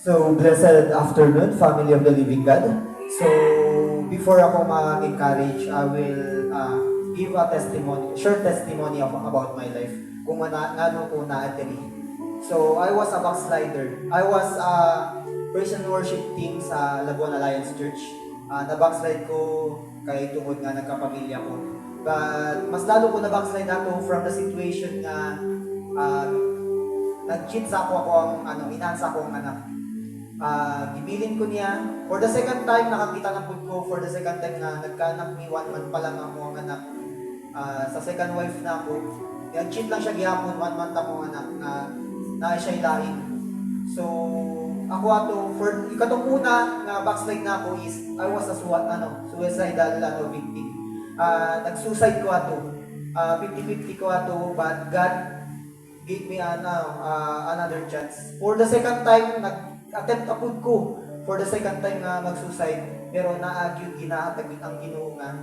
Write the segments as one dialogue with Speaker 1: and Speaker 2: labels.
Speaker 1: So, blessed afternoon, family of the living God. So, before ako ma-encourage, I will give a testimony, short testimony about my life. Kung ano ko na-ateri. So, I was a backslider. I was a praise and worship team sa Labuan Alliance Church. Na-backslide ko kay tungod nga nagkapamilya ko. But, mas lalo ko na-backslide ako from the situation na nag-cheat sa ako ang inansa ko ang anak. Gibilin ko niya. For the second time, nakakita na po ko. For the second time na nagkaanak ni 1 month pa lang ako ang anak. Sa second wife na ako. Nag-cheat lang siya gihapon, 1 month ako ang anak na siya ilaing. So, ako ato, for ikatong una na backslide na ako is, I was a suicidal victim. Nag-suicide ko ato. 50-50 ko ato, but God gave me another chance. For the second time, nag-attempt apod ko for the second time na mag-suicide, pero naagyo ginahatag ang Ginoo nga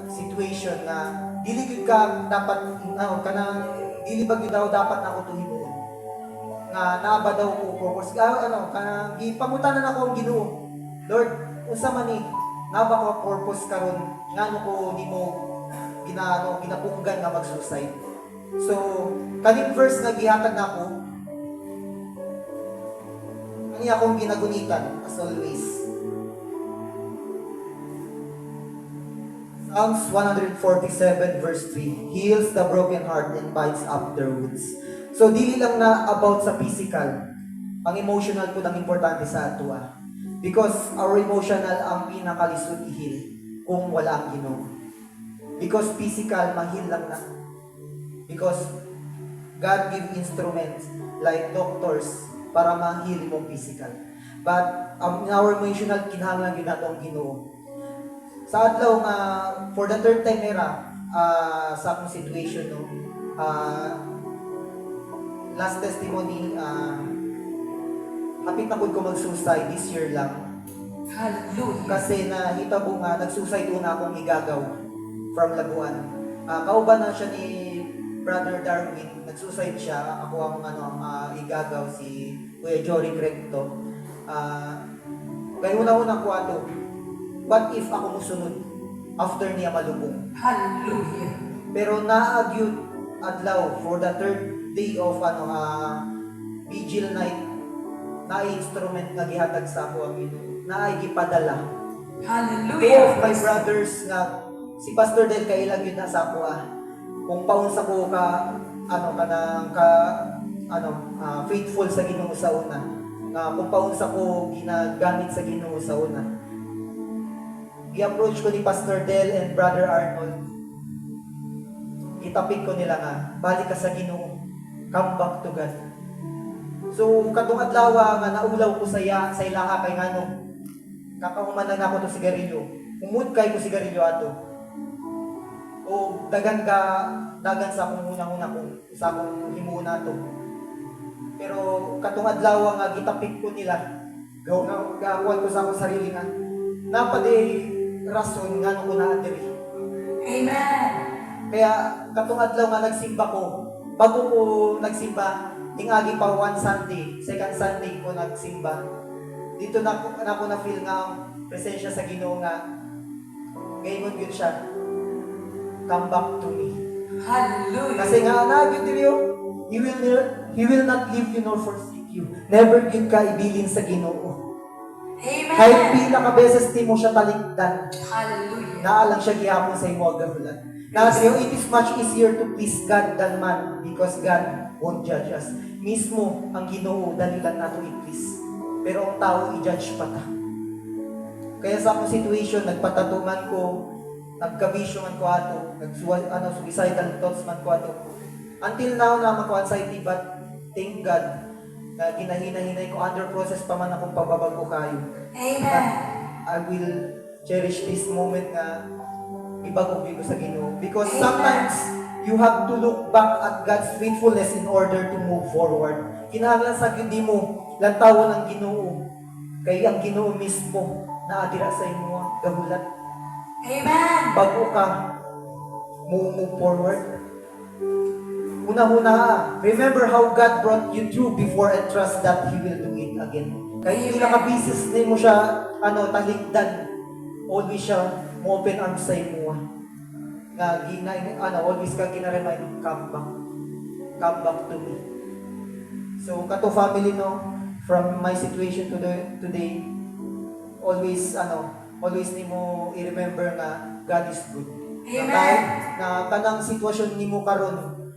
Speaker 1: situation na dili gyud ka dapat kanang dili ba gyud daw dapat na ako tuhinuon nga naaba daw ko purpose kanang gipangutanan ako ang Ginoo, Lord, unsa man ni naaba ko purpose karon ngano ko nimo ginapunggan nga mag-suicide. So, kaning verse nga gihatag nako, ang iya akong ginagunitan as always. Psalms 147 verse 3, heals the broken heart and binds up their wounds. So, dili lang na about sa physical. Ang emotional po ang importante sa ato. Because our emotional ang pinakalisod i-heal kung wala ang Ginoo. Because physical, ma-heal lang na. Because God give instruments like doctors para ma-heal mong physical. But in our emotional, kinahanglan yun nato ang Ginoo. Sa adlaw nga, for the third time sa akong situation, last testimony, hapit na po ko mag-suicide this year lang.
Speaker 2: Hallelujah.
Speaker 1: Kasi nahitabo nga, nag-suicide una akong igagaw from Labuan. Kauban na siya ni Brother Darwin, nag-suicide siya. Ako ang igagaw, si Kuya Jory Crecto. Kaya una-una ko ato, what if ako musunod after niya malubong?
Speaker 2: Hallelujah.
Speaker 1: Pero naagyud adlaw for the third day of vigil night, na-instrument nga gihatag sa ako ang Ginoo, na gipadala.
Speaker 2: Hallelujah.
Speaker 1: Two of my brothers nga si Pastor Del kailang yun na sa ako kung paunsa ko faithful sa Ginoo sa una, kung paunsa ko ginagamit sa Ginoo sa una. I-approach ko ni Pastor Del and Brother Arnold. Itapik ko nila nga, balik ka sa Ginoo, come back to God. So, katong adlaw nga naulaw ko sa ilaha kay ngano, kakahuman lang ako to sigarilyo. Umud kay ko sigarilyo ato. O dagan sa akong unang-una sa akong himuna to. Pero katong adlaw nga gitapik ko nila, gawan ko sa akong sarili nga, napadi rason nga ko na atiri.
Speaker 2: Amen.
Speaker 1: Kaya katong adlaw nga nagsimba ko, bago ko nagsimba, tingagi pa one Sunday, second Sunday ko nagsimba. Dito na ko na feel nga ang presensya sa Ginoo nga gayon gyud siya. Come back to me.
Speaker 2: Hallelujah.
Speaker 1: Kasi nga naagid diri He will not leave you nor forsake you. Never gyud ka ibilin sa Ginoo.
Speaker 2: Amen.
Speaker 1: Kahit pila ka beses ti mo siya talikdan,
Speaker 2: Hallelujah.
Speaker 1: naalang siya gihapon sa imo agahulan. It is much easier to please God than man because God won't judge us. Mismo ang Ginoo dalilan nato i-please. Pero ang tao i-judge pa ta. Kaya sa akong situation, nagpatatuman ko, nagka-vision ko ato, suicidal thoughts man ko ato. Until now na mako-anxiety, but thank God na ginahina-hinay ko, under process pa man akong pababago kayo.
Speaker 2: Amen.
Speaker 1: But I will cherish this moment na ibago ko sa Ginoo. Because sometimes, you have to look back at God's faithfulness in order to move forward. Kinahanglan sa hindi mo lantawon ang Ginoo. Kay ang Ginoo mismo na adira sa imo gahulat.
Speaker 2: Amen.
Speaker 1: Bago ka move forward. una-una, remember how God brought you through before and trust that He will do it again. Kaya hindi nakabisis din mo siya, talikdan. Always siya, mo open arms sa imo. Nga, always ka gina-remind, come back. Come back to me. So, kato family, no, from my situation today, always, always nimo i-remember nga God is good. Na
Speaker 2: Amen.
Speaker 1: kahit na kanang sitwasyon nimo karon,